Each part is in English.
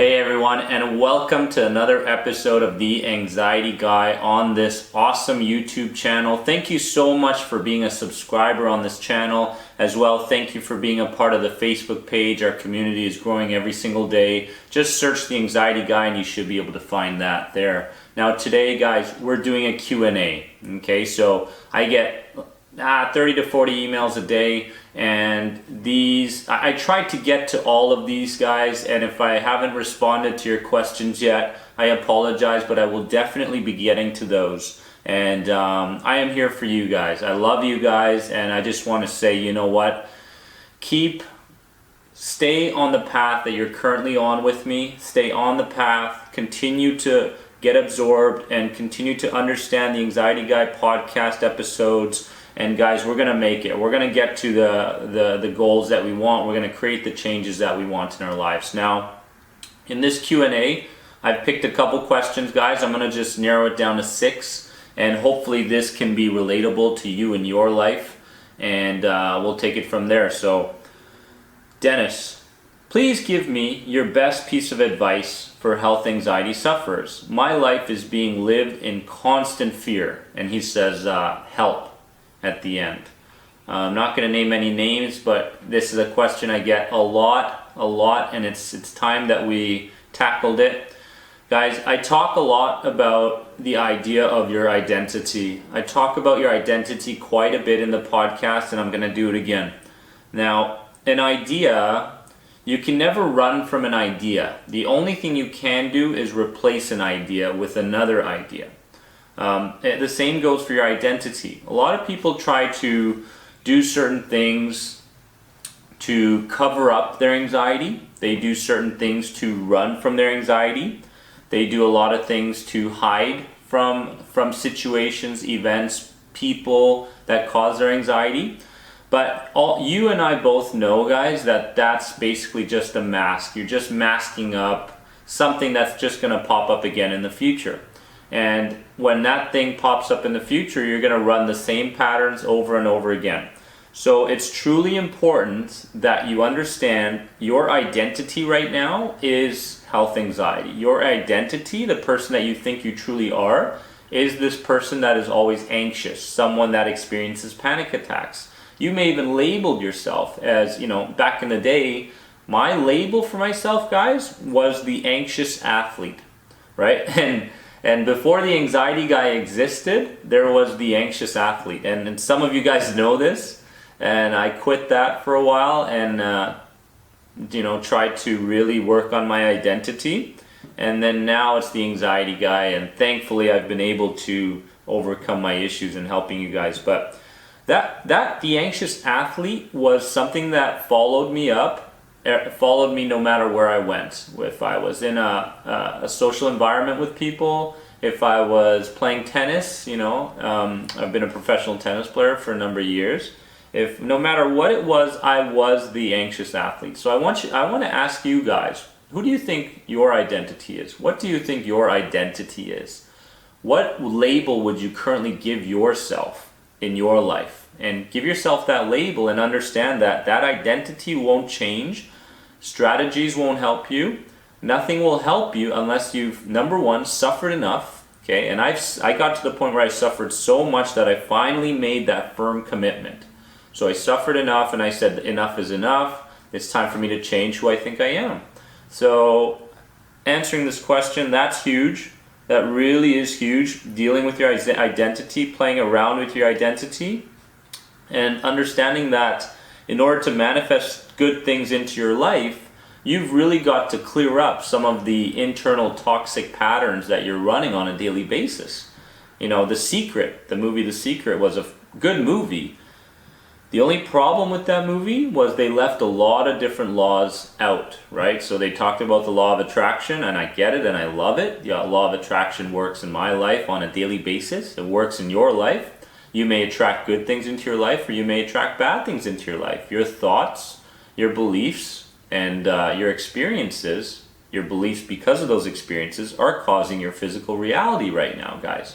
Hey everyone, and welcome to another episode of The Anxiety Guy on this awesome YouTube channel. Thank you so much for being a subscriber on this channel. As well, thank you for being a part of the Facebook page. Our community is growing every single day. Just search The Anxiety Guy and you should be able to find that there. Now today, guys, we're doing a Q&A. Okay, so I get 30 to 40 emails a day, and I tried to get to all of these, guys, and if I haven't responded to your questions yet, I apologize, but I will definitely be getting to those. And I am here for you guys. I love you guys, and I just want to say, you know what, stay on the path that you're currently on with me. Stay on the path, continue to get absorbed, and continue to understand the Anxiety Guy podcast episodes. And guys, we're gonna make it. We're gonna get to the goals that we want. We're gonna create the changes that we want in our lives. Now, in this Q&A, I've picked a couple questions, guys. I'm gonna just narrow it down to 6, and hopefully this can be relatable to you in your life, and we'll take it from there. So, Dennis, please give me your best piece of advice for health anxiety sufferers. My life is being lived in constant fear. And he says, help at the end. I'm not going to name any names, but this is a question I get a lot, and it's time that we tackled it. Guys, I talk a lot about the idea of your identity. I talk about your identity quite a bit in the podcast, and I'm going to do it again. Now, an idea, you can never run from an idea. The only thing you can do is replace an idea with another idea. The same goes for your identity. A lot of people try to do certain things to cover up their anxiety. They do certain things to run from their anxiety. They do a lot of things to hide from situations, events, people that cause their anxiety. But you and I both know, guys, that that's basically just a mask. You're just masking up something that's just going to pop up again in the future. And when that thing pops up in the future, you're going to run the same patterns over and over again. So it's truly important that you understand your identity right now is health anxiety. Your identity, the person that you think you truly are, is this person that is always anxious, someone that experiences panic attacks. You may even label yourself as, back in the day, my label for myself, guys, was the anxious athlete, right? And before the Anxiety Guy existed, there was the anxious athlete. And some of you guys know this, and I quit that for a while and, tried to really work on my identity. And then now it's the Anxiety Guy, and thankfully I've been able to overcome my issues in helping you guys. But the anxious athlete was something that followed me no matter where I went. If I was in a social environment with people, if I was playing tennis, I've been a professional tennis player for a number of years. No matter what it was, I was the anxious athlete. So I want to ask you guys, who do you think your identity is? What do you think your identity is? What label would you currently give yourself in your life? And give yourself that label and understand that identity won't change. Strategies won't help you. Nothing will help you unless you've, number one, suffered enough. Okay, and I got to the point where I suffered so much that I finally made that firm commitment. So I suffered enough, and I said, enough is enough. It's time for me to change who I think I am. So answering this question, that's huge. That really is huge. Dealing with your identity, playing around with your identity, and understanding that in order to manifest good things into your life, you've really got to clear up some of the internal toxic patterns that you're running on a daily basis. The Secret, the movie The Secret, was a good movie. The only problem with that movie was they left a lot of different laws out, right? So they talked about the law of attraction, and I get it and I love it. The law of attraction works in my life on a daily basis. It works in your life. You may attract good things into your life, or you may attract bad things into your life. Your thoughts, your beliefs, and your experiences, your beliefs because of those experiences, are causing your physical reality right now, guys.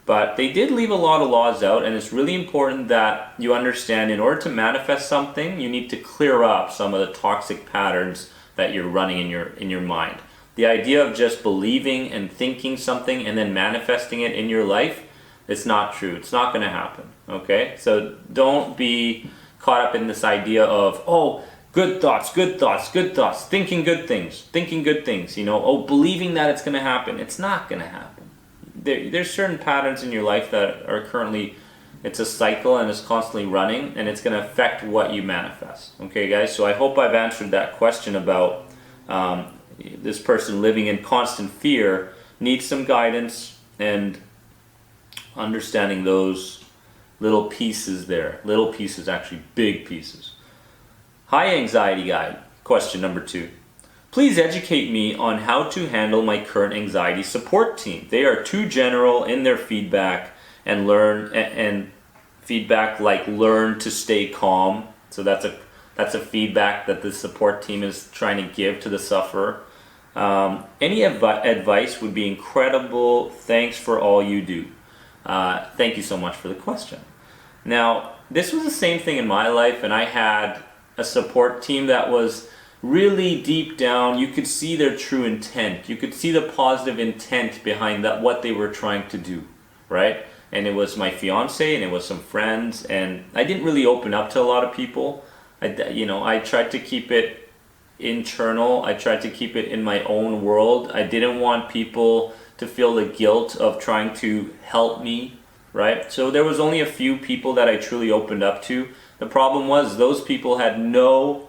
But they did leave a lot of laws out, and it's really important that you understand in order to manifest something, you need to clear up some of the toxic patterns that you're running in your mind. The idea of just believing and thinking something and then manifesting it in your life, it's not true. It's not going to happen. Okay? So don't be caught up in this idea of, oh, good thoughts, thinking good things, believing that it's going to happen. It's not going to happen. There's certain patterns in your life that are currently, it's a cycle and it's constantly running, and it's going to affect what you manifest. Okay, guys? So I hope I've answered that question about this person living in constant fear needs some guidance and understanding those little pieces there. Little pieces, actually big pieces. Hi, Anxiety Guide. Question number 2. Please educate me on how to handle my current anxiety support team. They are too general in their feedback and feedback like learn to stay calm. So that's a feedback that the support team is trying to give to the sufferer. Any advice would be incredible. Thanks for all you do. Thank you so much for the question. Now, this was the same thing in my life, and I had a support team that was really deep down. You could see their true intent. You could see the positive intent behind what they were trying to do, right? And it was my fiance, and it was some friends, and I didn't really open up to a lot of people. I tried to keep it internal. I tried to keep it in my own world. I didn't want people to feel the guilt of trying to help me, right? So there was only a few people that I truly opened up to. The problem was those people had no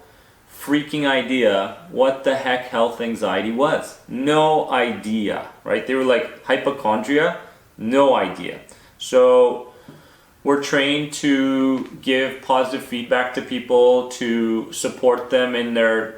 freaking idea what the heck health anxiety was. No idea, right? They were like hypochondria, no idea. So we're trained to give positive feedback to people, to support them in their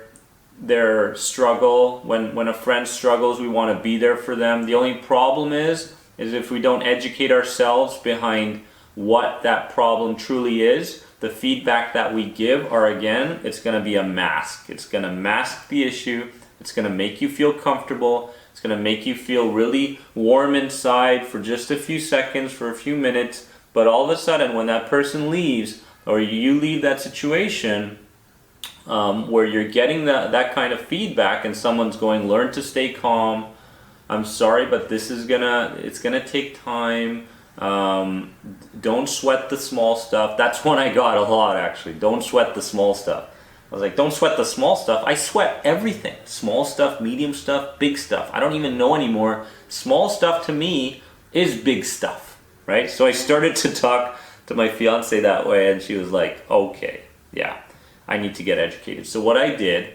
struggle. When a friend struggles, we want to be there for them. The only problem is if we don't educate ourselves behind what that problem truly is, the feedback that we give it's going to be a mask. It's going to mask the issue. It's going to make you feel comfortable. It's going to make you feel really warm inside for just a few seconds, for a few minutes. But all of a sudden, when that person leaves, or you leave that situation, where you're getting that kind of feedback, and someone's going, learn to stay calm. I'm sorry, but it's gonna take time. Don't sweat the small stuff. That's one I got a lot, actually. Don't sweat the small stuff. I was like, don't sweat the small stuff. I sweat everything. Small stuff, medium stuff, big stuff. I don't even know anymore. Small stuff to me is big stuff, right? So I started to talk to my fiance that way, and she was like, okay, yeah, I need to get educated. So what I did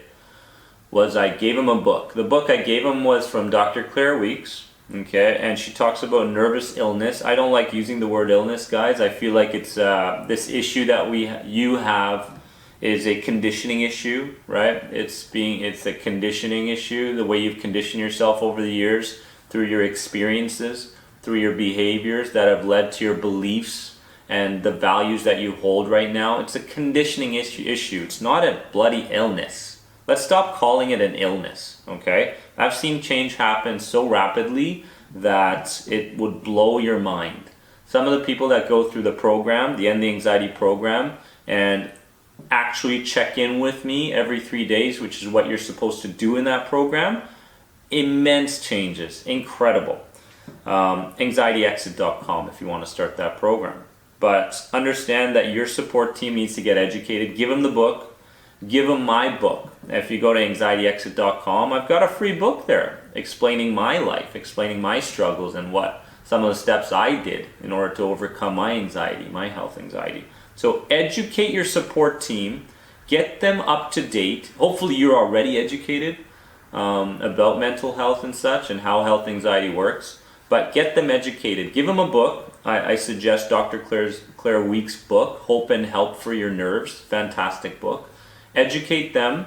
was I gave him a book. The book I gave him was from Dr. Claire Weeks, okay, and she talks about nervous illness. I don't like using the word illness, guys. I feel like it's this issue that you have is a conditioning issue, right? It's a conditioning issue, the way you've conditioned yourself over the years through your experiences, through your behaviors that have led to your beliefs and the values that you hold right now. It's a conditioning issue. It's not a bloody illness. Let's stop calling it an illness, okay? I've seen change happen so rapidly that it would blow your mind. Some of the people that go through the program, the End the Anxiety program, and actually check in with me every 3 days, which is what you're supposed to do in that program, immense changes, incredible. anxietyexit.com if you want to start that program. But understand that your support team needs to get educated. Give them the book. Give them my book. If you go to anxietyexit.com, I've got a free book there explaining my life, explaining my struggles and what some of the steps I did in order to overcome my anxiety, my health anxiety. So educate your support team. Get them up to date. Hopefully you're already educated about mental health and such and how health anxiety works. But get them educated. Give them a book. I suggest Dr. Claire Weeks' book, Hope and Help for Your Nerves. Fantastic book. Educate them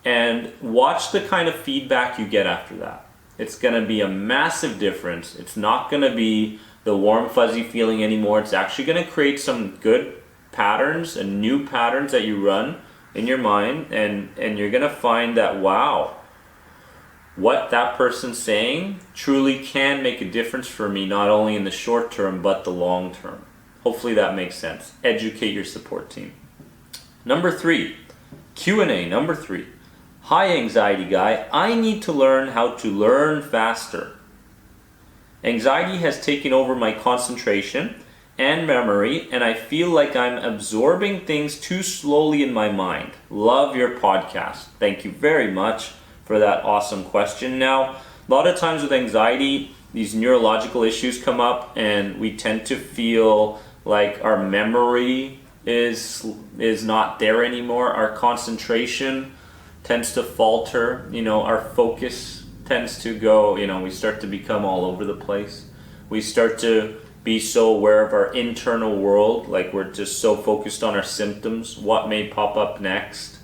and watch the kind of feedback you get after that. It's going to be a massive difference. It's not going to be the warm, fuzzy feeling anymore. It's actually going to create some good patterns and new patterns that you run in your mind, and you're going to find that, wow, what that person's saying truly can make a difference for me, not only in the short term, but the long term. Hopefully that makes sense. Educate your support team. Number 3, Q&A number 3. Hi, anxiety guy. I need to learn how to learn faster. Anxiety has taken over my concentration and memory, and I feel like I'm absorbing things too slowly in my mind. Love your podcast. Thank you very much for that awesome question. Now, a lot of times with anxiety, these neurological issues come up, and we tend to feel like our memory is not there anymore. Our concentration tends to falter. Our focus tends to go, we start to become all over the place. We start to be so aware of our internal world, like we're just so focused on our symptoms, what may pop up next.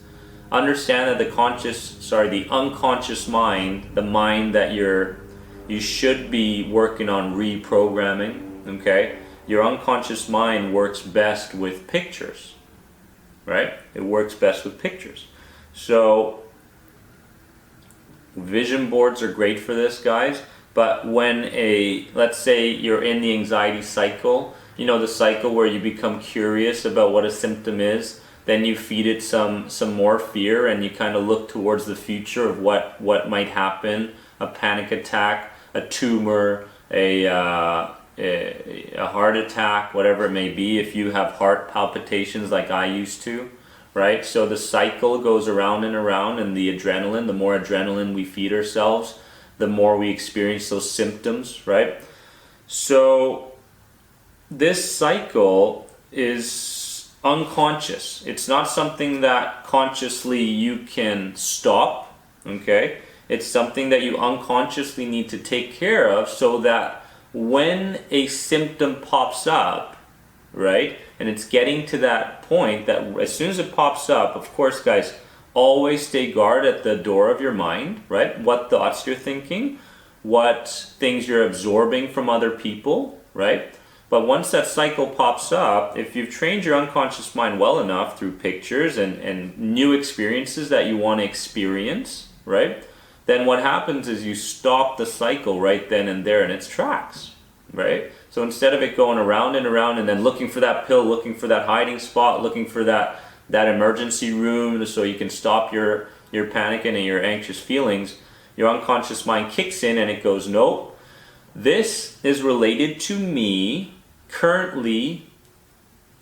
Understand that the unconscious mind, the mind that you should be working on reprogramming, okay? Your unconscious mind works best with pictures, right? It works best with pictures. So vision boards are great for this, guys. But when let's say you're in the anxiety cycle, the cycle where you become curious about what a symptom is, then you feed it some more fear, and you kind of look towards the future of what might happen, a panic attack, a tumor, a heart attack, whatever it may be, if you have heart palpitations like I used to, right? So the cycle goes around and around, and the more adrenaline we feed ourselves, the more we experience those symptoms, right? So this cycle is unconscious. It's not something that consciously you can stop, okay? It's something that you unconsciously need to take care of, so that when a symptom pops up, right, and it's getting to that point that as soon as it pops up, of course, guys, always stay guard at the door of your mind, right? What thoughts you're thinking, what things you're absorbing from other people, right? But once that cycle pops up, if you've trained your unconscious mind well enough through pictures and new experiences that you want to experience, right? Then what happens is you stop the cycle right then and there in its tracks, right? So instead of it going around and around and then looking for that pill, looking for that hiding spot, looking for that emergency room so you can stop your panicking and your anxious feelings, your unconscious mind kicks in and it goes, nope, this is related to me currently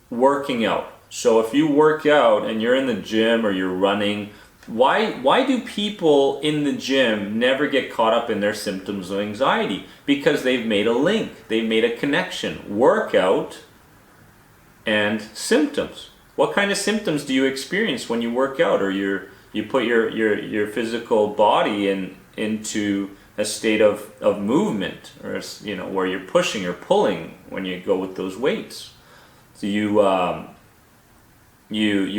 working out. So if you work out and you're in the gym or you're running, why do people in the gym never get caught up in their symptoms of anxiety? Because they've made a link, they've made a connection. Workout and symptoms. What kind of symptoms do you experience when you work out, or you put your physical body into a state of movement, or where you're pushing or pulling when you go with those weights? So you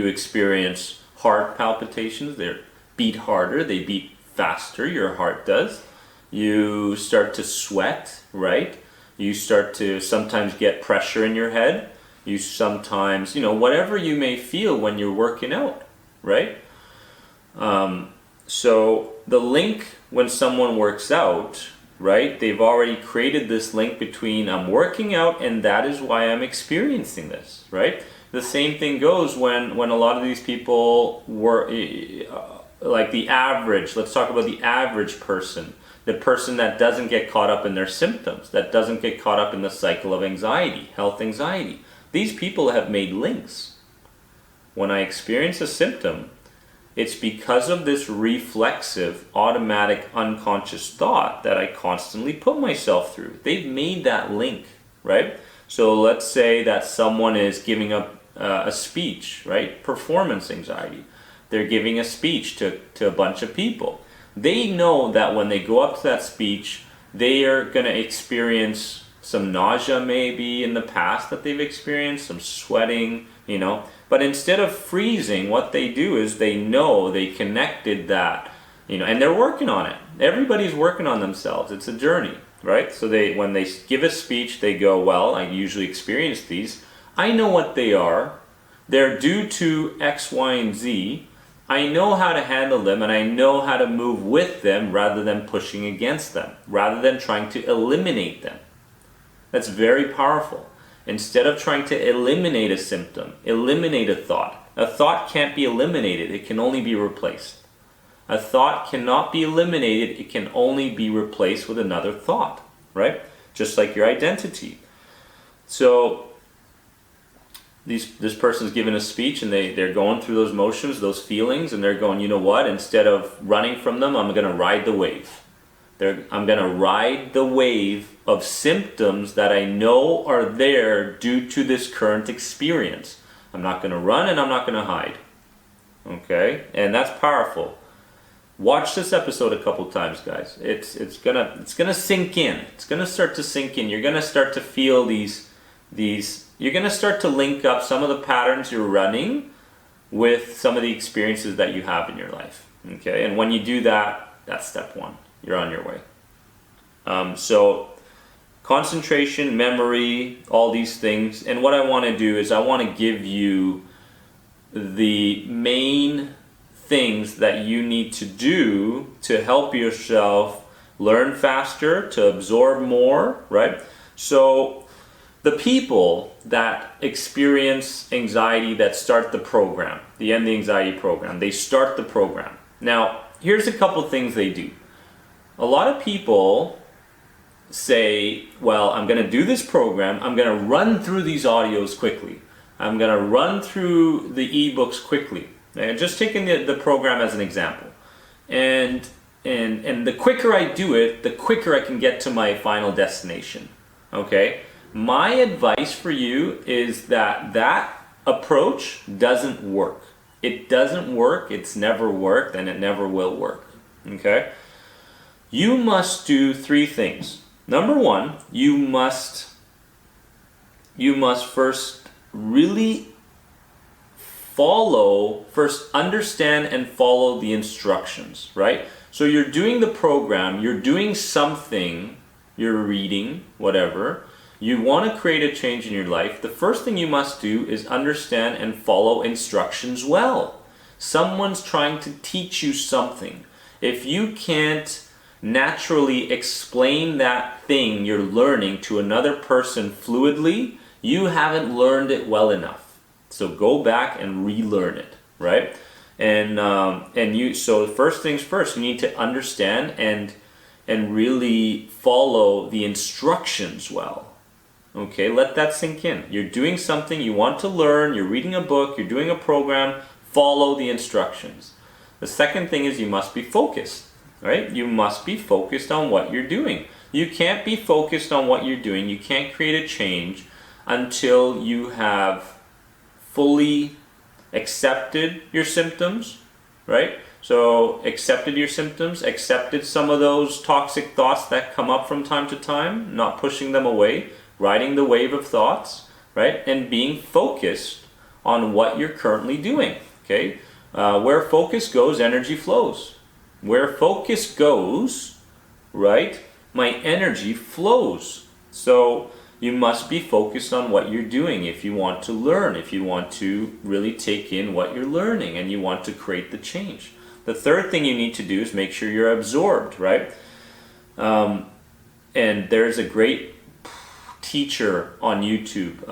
experience heart palpitations. They beat harder, they beat faster, your heart does. You start to sweat, right? You start to sometimes get pressure in your head. You sometimes, whatever you may feel when you're working out, right? So the link when someone works out, right? They've already created this link between I'm working out and that is why I'm experiencing this, right? The same thing goes when a lot of these people were like the average, let's talk about the average person, the person that doesn't get caught up in their symptoms, that doesn't get caught up in the cycle of anxiety, health anxiety. These people have made links. When I experience a symptom, it's because of this reflexive, automatic, unconscious thought that I constantly put myself through. They've made that link, right? So let's say that someone is giving a speech, right? Performance anxiety. They're giving a speech to a bunch of people. They know that when they go up to that speech, they are going to experience some nausea maybe in the past that they've experienced, some sweating, But instead of freezing, what they do is they know they connected that, and they're working on it. Everybody's working on themselves. It's a journey, right? So when they give a speech, they go, well, I usually experience these. I know what they are. They're due to X, Y, and Z. I know how to handle them, and I know how to move with them rather than pushing against them, rather than trying to eliminate them. That's very powerful. Instead of trying to eliminate a symptom, eliminate a thought can't be eliminated, it can only be replaced. A thought cannot be eliminated. It can only be replaced with another thought, right? Just like your identity. So this person's giving a speech and they're going through those motions, those feelings, and they're going, you know what? Instead of running from them, I'm going to ride the wave. I'm going to ride the wave of symptoms that I know are there due to this current experience. I'm not going to run and I'm not going to hide. Okay? And that's powerful. Watch this episode a couple times, guys. It's gonna sink in. It's gonna start to sink in. You're gonna start to feel these. You're gonna start to link up some of the patterns you're running with some of the experiences that you have in your life. Okay, and when you do that, that's step one. You're on your way. So concentration, memory, all these things. And what I want to do is I want to give you the main things that you need to do to help yourself learn faster, to absorb more, right? So the people that experience anxiety that start the program, the End the Anxiety program, they start the program. Now, here's a couple things they do. A lot of people say, well, I'm going to do this program, I'm going to run through these audios quickly. I'm going to run through the ebooks quickly. And just taking the program as an example. And the quicker I do it, the quicker I can get to my final destination. Okay? My advice for you is that approach doesn't work. It doesn't work, it's never worked, and it never will work. Okay? You must do 3 things. Number 1, you must first really understand and follow the instructions, right? So you're doing the program, you're doing something, you're reading, whatever. You want to create a change in your life. The first thing you must do is understand and follow instructions well. Someone's trying to teach you something. If you can't naturally explain that thing you're learning to another person fluidly, you haven't learned it well enough. So go back and relearn it, right? So first things first, you need to understand and really follow the instructions well. Okay, let that sink in. You're doing something you want to learn, you're reading a book, you're doing a program, follow the instructions. The second thing is you must be focused, right? You must be focused on what you're doing. You can't be focused on what you're doing, you can't create a change until you have fully accepted your symptoms, right? So accepted your symptoms, accepted some of those toxic thoughts that come up from time to time, not pushing them away, riding the wave of thoughts, right? And being focused on what you're currently doing, okay? Where focus goes, energy flows. Where focus goes, right, my energy flows. So you must be focused on what you're doing if you want to learn, if you want to really take in what you're learning and you want to create the change. The third thing you need to do is make sure you're absorbed, right? And there's a great teacher on YouTube,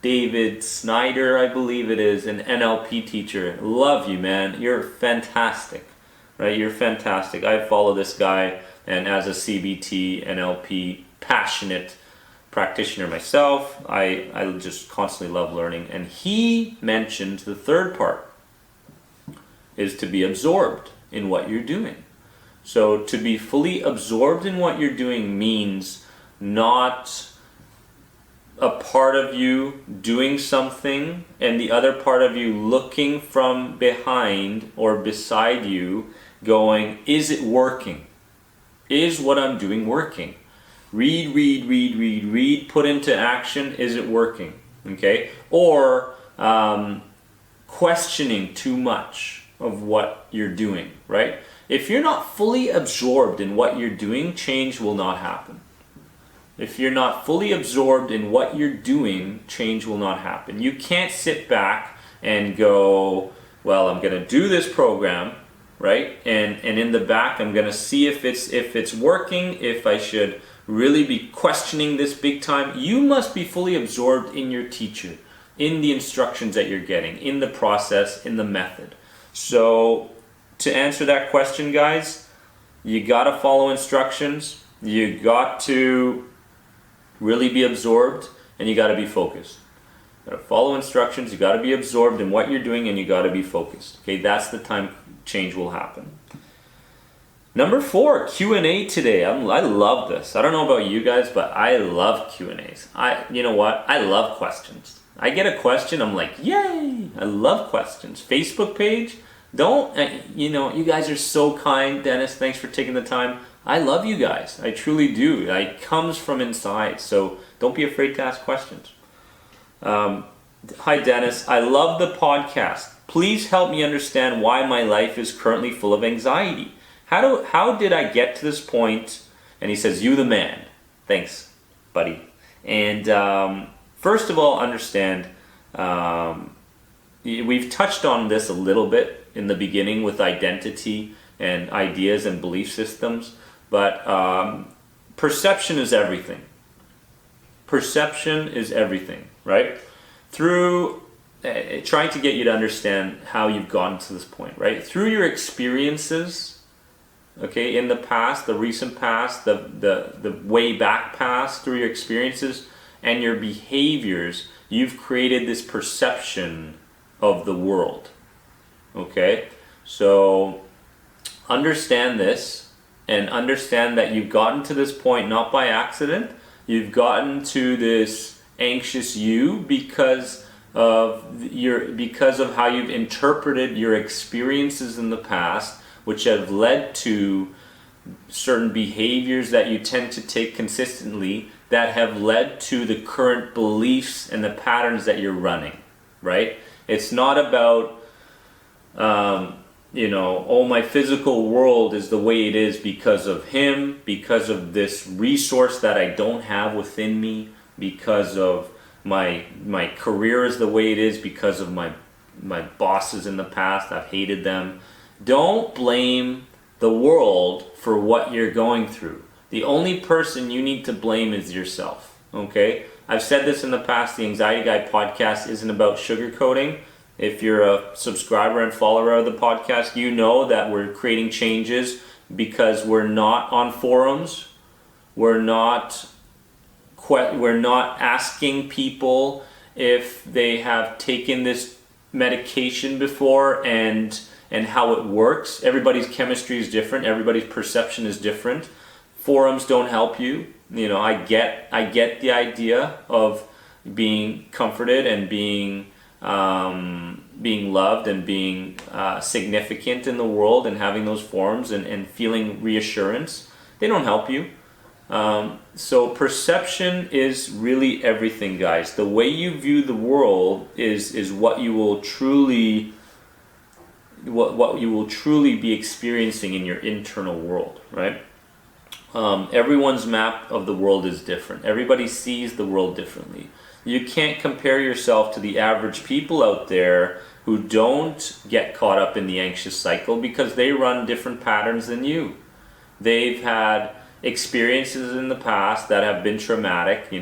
David Snyder, I believe it is, an NLP teacher. Love you, man. You're fantastic, right? You're fantastic. I follow this guy, and as a CBT, NLP, passionate practitioner myself, I just constantly love learning. And he mentioned the third part is to be absorbed in what you're doing. So to be fully absorbed in what you're doing means not a part of you doing something and the other part of you looking from behind or beside you going, is it working? Is what I'm doing working? Read, put into action, is it working? Okay? Or questioning too much of what you're doing, right? If you're not fully absorbed in what you're doing, change will not happen. If you're not fully absorbed in what you're doing, change will not happen. You can't sit back and go, well, I'm going to do this program, right? And in the back, I'm going to see if it's working, if I should really be questioning this big time. You must be fully absorbed in your teacher, in the instructions that you're getting, in the process, in the method. So to answer that question, guys, you gotta follow instructions, you got to really be absorbed, and you gotta be focused. You gotta follow instructions, you gotta be absorbed in what you're doing, and you gotta be focused. Okay, that's the time change will happen. Number 4, Q&A today. I love this. I don't know about you guys, but I love Q&As. You know what? I love questions. I get a question, I'm like, yay! I love questions. Facebook page, you guys are so kind, Dennis. Thanks for taking the time. I love you guys. I truly do. It comes from inside, so don't be afraid to ask questions. Hi, Dennis. I love the podcast. Please help me understand why my life is currently full of anxiety. How did I get to this point? And he says, you the man. Thanks, buddy. And first of all, understand, we've touched on this a little bit in the beginning with identity and ideas and belief systems, but perception is everything. Perception is everything, right? Through trying to get you to understand how you've gotten to this point, right? Through your experiences, okay, in the past, the recent past, the way back past, through your experiences and your behaviors, you've created this perception of the world. Okay, so understand this and understand that you've gotten to this point not by accident. You've gotten to this anxious you because of how you've interpreted your experiences in the past, which have led to certain behaviors that you tend to take consistently that have led to the current beliefs and the patterns that you're running, right? It's not about, my physical world is the way it is because of him, because of this resource that I don't have within me, because of my career is the way it is because of my bosses in the past. I've hated them. Don't blame the world for what you're going through. The only person you need to blame is yourself, okay? I've said this in the past, the Anxiety Guy podcast isn't about sugarcoating. If you're a subscriber and follower of the podcast, you know that we're creating changes because we're not on forums. We're not asking people if they have taken this medication before and how it works. Everybody's chemistry is different. Everybody's perception is different. Forums don't help you. I get the idea of being comforted and being loved and being significant in the world and having those forums and feeling reassurance. They don't help you. So perception is really everything, guys. The way you view the world is what you will truly be experiencing in your internal world, right? Everyone's map of the world is different. Everybody sees the world differently. You can't compare yourself to the average people out there who don't get caught up in the anxious cycle because they run different patterns than you. They've had experiences in the past that have been traumatic,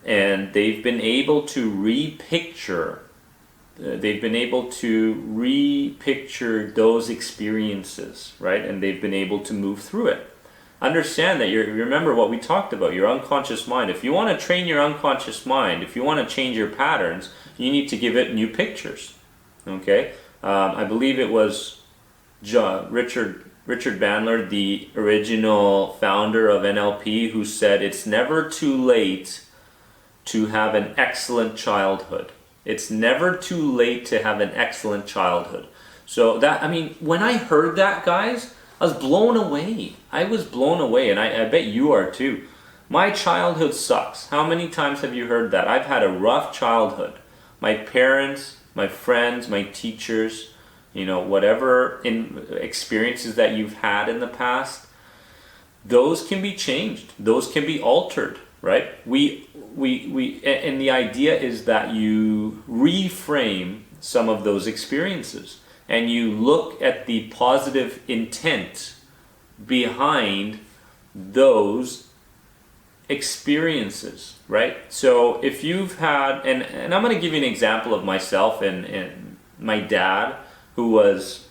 and they've been able to repicture those experiences, right? And they've been able to move through it. Understand that remember what we talked about, your unconscious mind. If you want to train your unconscious mind, if you want to change your patterns, you need to give it new pictures. Okay? I believe it was Richard Bandler, the original founder of NLP, who said it's never too late to have an excellent childhood. It's never too late to have an excellent childhood. So when I heard that, guys, I was blown away. And I bet you are too. My childhood sucks. How many times have you heard that? I've had a rough childhood. My parents, my friends, my teachers, whatever experiences that you've had in the past, those can be changed. Those can be altered, right? And the idea is that you reframe some of those experiences and you look at the positive intent behind those experiences, right? So if you've had, and I'm going to give you an example of myself and my dad, who was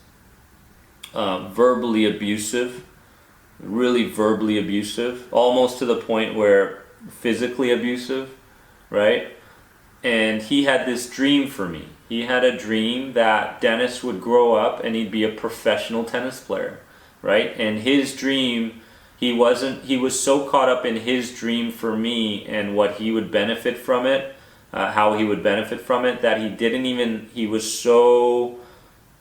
verbally abusive, really verbally abusive, almost to the point where physically abusive, right? And he had this dream for me. He had a dream that Dennis would grow up and he'd be a professional tennis player, right? And his dream, he was so caught up in his dream for me and what he would benefit from it, how he would benefit from it, that he was so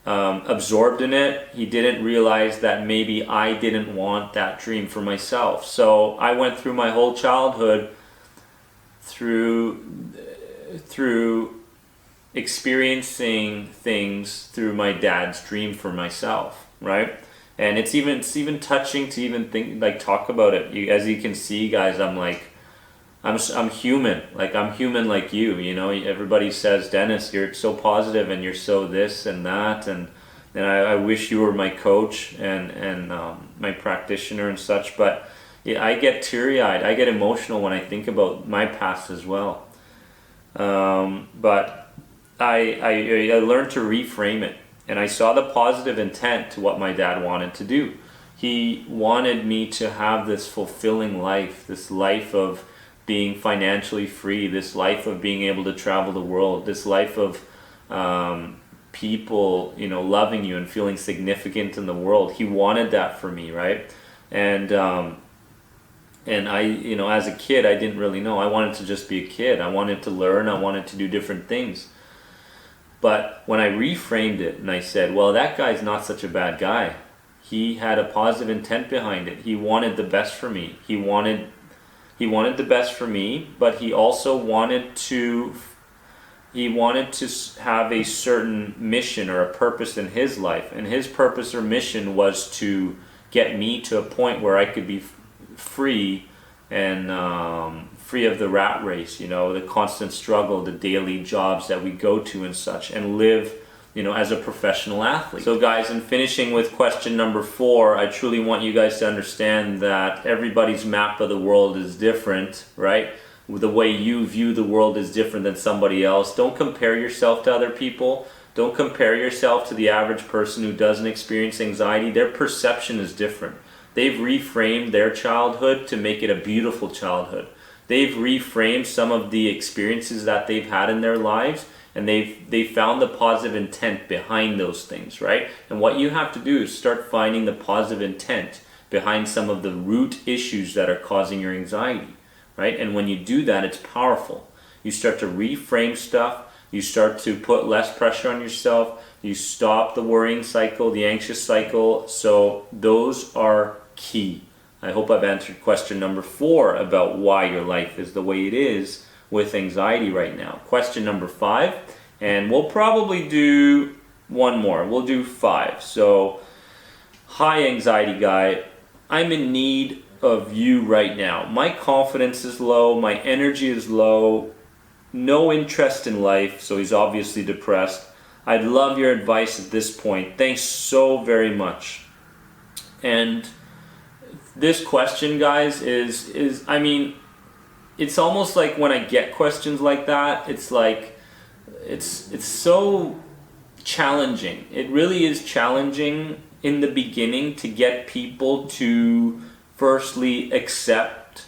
absorbed in it, he didn't realize that maybe I didn't want that dream for myself. So I went through my whole childhood through experiencing things through my dad's dream for myself, right? And it's even touching to even talk about it. As you can see, guys, I'm human. Like, I'm human like you, you know. Everybody says, Dennis, you're so positive and you're so this and that, and I wish you were my coach and my practitioner and such. But I get teary-eyed, I get emotional when I think about my past as well. But I learned to reframe it, and I saw the positive intent to what my dad wanted to do. He wanted me to have this fulfilling life, this life of being financially free, this life of being able to travel the world, this life of people, you know, loving you and feeling significant in the world. He wanted that for me, right? And I, you know, as a kid, I didn't really know. I wanted to just be a kid. I wanted to learn. I wanted to do different things. But when I reframed it and I said, well, that guy's not such a bad guy. He had a positive intent behind it. He wanted the best for me. He wanted the best for me, but he also wanted to have a certain mission or a purpose in his life. And his purpose or mission was to get me to a point where I could be free and free of the rat race, you know, the constant struggle, the daily jobs that we go to and such, and live, you know, as a professional athlete. So guys, in finishing with question number 4, I truly want you guys to understand that everybody's map of the world is different, right? The way you view the world is different than somebody else. Don't compare yourself to other people. Don't compare yourself to the average person who doesn't experience anxiety. Their perception is different. They've reframed their childhood to make it a beautiful childhood. They've reframed some of the experiences that they've had in their lives, and they've found the positive intent behind those things, right? And what you have to do is start finding the positive intent behind some of the root issues that are causing your anxiety, right? And when you do that, it's powerful. You start to reframe stuff. You start to put less pressure on yourself. You stop the worrying cycle, the anxious cycle. So those are key. I hope I've answered question number 4 about why your life is the way it is with anxiety right now. Question number 5, and we'll probably do one more. We'll do 5. So, hi anxiety guy, I'm in need of you right now. My confidence is low, my energy is low, no interest in life, so he's obviously depressed. I'd love your advice at this point. Thanks so very much. And this question, guys, is I mean, it's almost like when I get questions like that, it's like it's so challenging. It really is challenging in the beginning to get people to firstly accept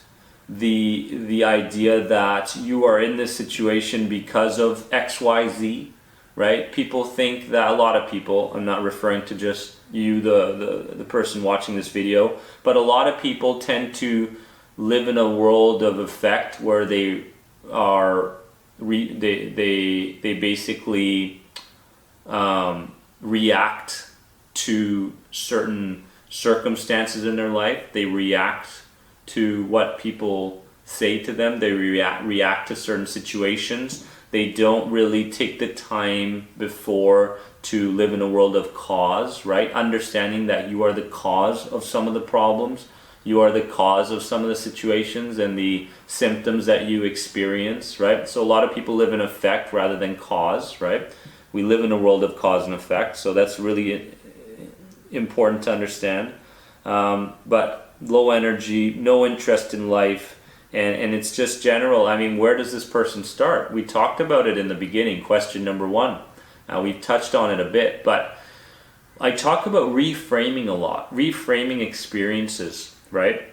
the idea that you are in this situation because of XYZ, right? People think that, a lot of people, I'm not referring to just you, the person watching this video, but a lot of people tend to live in a world of effect where they are they basically react to certain circumstances in their life. They react to what people say to them. They react to certain situations. They don't really take the time before to live in a world of cause, right? Understanding that you are the cause of some of the problems. You are the cause of some of the situations and the symptoms that you experience, right? So a lot of people live in effect rather than cause, right? We live in a world of cause and effect, so that's really important to understand. But low energy, no interest in life, and it's just general. I mean, where does this person start? We talked about it in the beginning, question number 1. We've touched on it a bit, but I talk about reframing a lot, reframing experiences, right?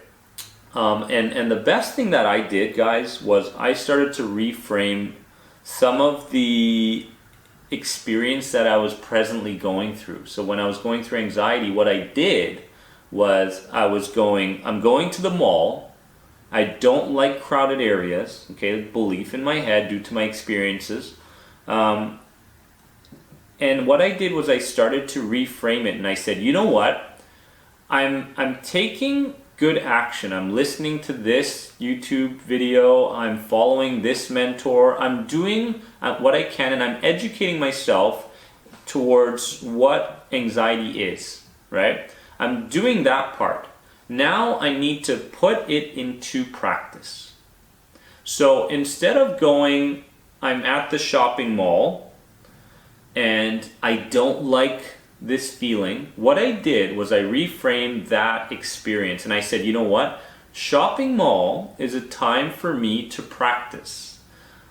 And the best thing that I did, guys, was I started to reframe some of the experience that I was presently going through. So when I was going through anxiety, what I did was I'm going to the mall. I don't like crowded areas, okay, belief in my head due to my experiences. And what I did was I started to reframe it, and I said, you know what? I'm taking good action. I'm listening to this YouTube video. I'm following this mentor. I'm doing what I can, and I'm educating myself towards what anxiety is, right? I'm doing that part. Now I need to put it into practice. So instead of going, I'm at the shopping mall and I don't like this feeling, what I did was I reframed that experience, and I said, you know what? Shopping mall is a time for me to practice.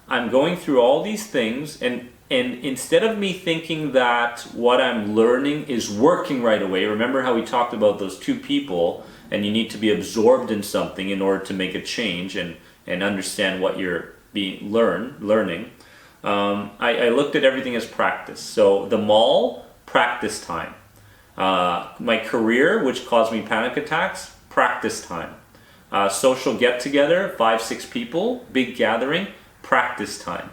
I'm going through all these things, and instead of me thinking that what I'm learning is working right away, remember how we talked about those two people, and you need to be absorbed in something in order to make a change and understand what you're learning. I looked at everything as practice. So the mall, practice time. My career, which caused me panic attacks, practice time. Social get together, 5-6 people, big gathering, practice time.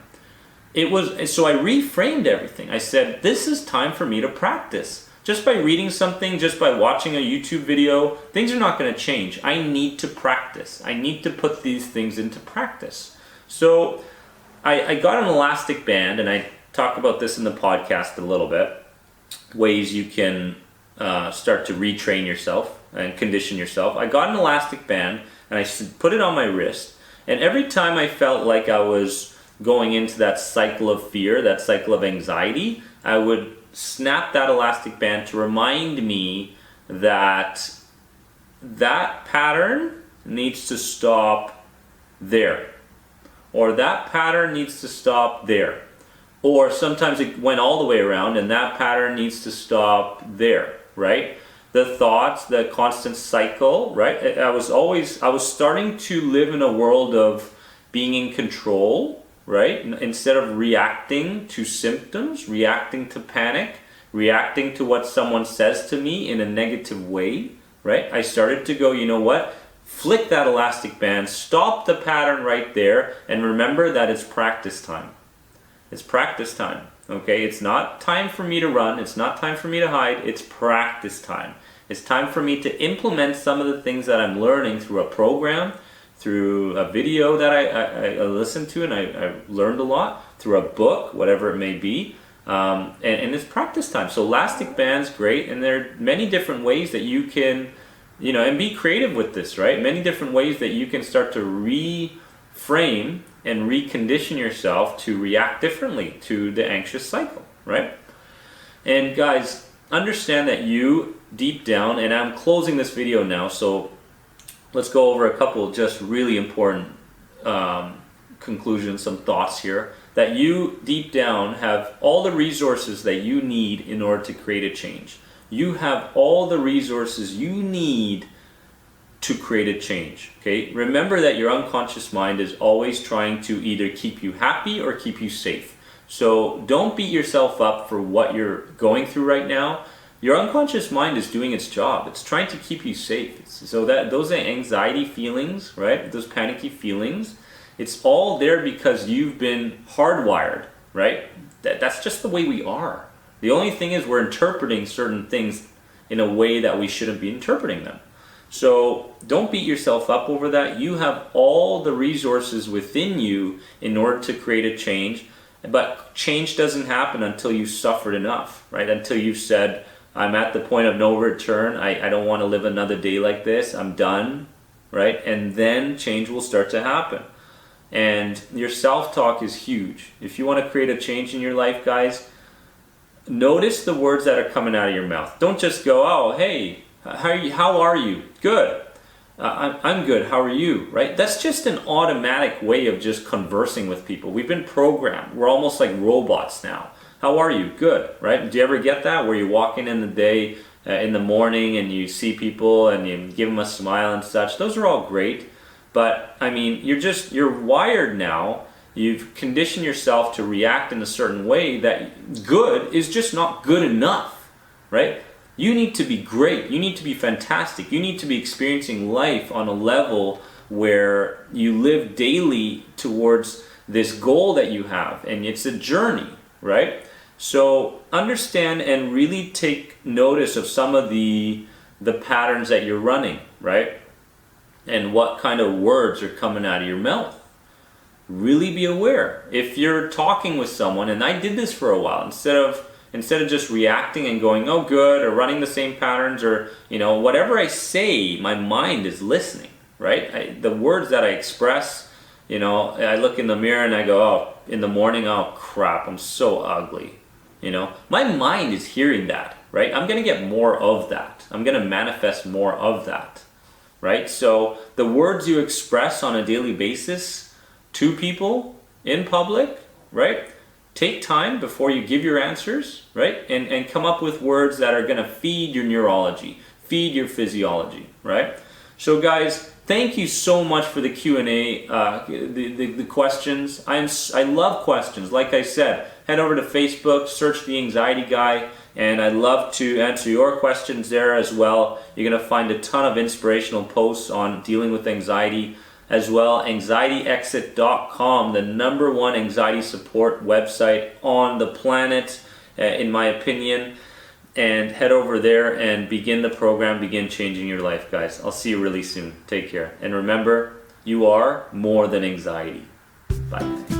So I reframed everything. I said, this is time for me to practice. Just by reading something, just by watching a YouTube video, things are not going to change. I need to practice. I need to put these things into practice. So I got an elastic band, and I talk about this in the podcast a little bit. Ways you can start to retrain yourself and condition yourself. I got an elastic band, and I put it on my wrist. And every time I felt like I was going into that cycle of fear, that cycle of anxiety, I would snap that elastic band to remind me that that pattern needs to stop there, or that pattern needs to stop there, or sometimes it went all the way around and that pattern needs to stop there, right? The thoughts, the constant cycle, right? I was starting to live in a world of being in control, right? Instead of reacting to symptoms, reacting to panic, reacting to what someone says to me in a negative way, right? I started to go, you know what? Flick that elastic band, stop the pattern right there, and remember that it's practice time. It's practice time, okay? It's not time for me to run, it's not time for me to hide, it's practice time. It's time for me to implement some of the things that I'm learning through a program, through a video that I listened to and I learned a lot, through a book, whatever it may be, and it's practice time. So elastic band's great, and there are many different ways that you can, and be creative with this, right? Many different ways that you can start to reframe and recondition yourself to react differently to the anxious cycle, right? And guys, understand that you deep down, and I'm closing this video now, so let's go over a couple just really important conclusions, some thoughts here, that you deep down have all the resources that you need in order to create a change. You have all the resources you need to create a change, okay? Remember that your unconscious mind is always trying to either keep you happy or keep you safe. So don't beat yourself up for what you're going through right now. Your unconscious mind is doing its job. It's trying to keep you safe. So that those anxiety feelings, right? Those panicky feelings, it's all there because you've been hardwired, right? That's just the way we are. The only thing is we're interpreting certain things in a way that we shouldn't be interpreting them. So don't beat yourself up over that. You have all the resources within you in order to create a change, but change doesn't happen until you've suffered enough, right? Until you've said, I'm at the point of no return. I don't want to live another day like this. I'm done, right? And then change will start to happen. And your self-talk is huge. If you want to create a change in your life, guys, notice the words that are coming out of your mouth. Don't just go, oh, hey, how are you? Good. I'm good. How are you? Right? That's just an automatic way of just conversing with people. We've been programmed. We're almost like robots now. How are you? Good, right? Do you ever get that where you're walking in the day in the morning and you see people and you give them a smile and such? Those are all great, but I mean, you're wired now. You've conditioned yourself to react in a certain way that good is just not good enough, right? You need to be great. You need to be fantastic. You need to be experiencing life on a level where you live daily towards this goal that you have, and it's a journey, right? So understand and really take notice of some of the patterns that you're running, right? And what kind of words are coming out of your mouth. Really be aware. If you're talking with someone, and I did this for a while, instead of just reacting and going, oh good, or running the same patterns, or whatever I say, my mind is listening, right? The words that I express, I look in the mirror and I go, oh, in the morning, oh crap, I'm so ugly. My mind is hearing that, right? I'm going to get more of that. I'm going to manifest more of that, right? So the words you express on a daily basis to people in public, right? Take time before you give your answers, right? And come up with words that are going to feed your neurology, feed your physiology, right? So guys, thank you so much for the Q&A, the questions. I love questions. Like I said, head over to Facebook, search The Anxiety Guy, and I'd love to answer your questions there as well. You're going to find a ton of inspirational posts on dealing with anxiety as well. anxietyexit.com, the #1 anxiety support website on the planet, in my opinion. And head over there and begin the program, begin changing your life, guys. I'll see you really soon. Take care. And remember, you are more than anxiety. Bye.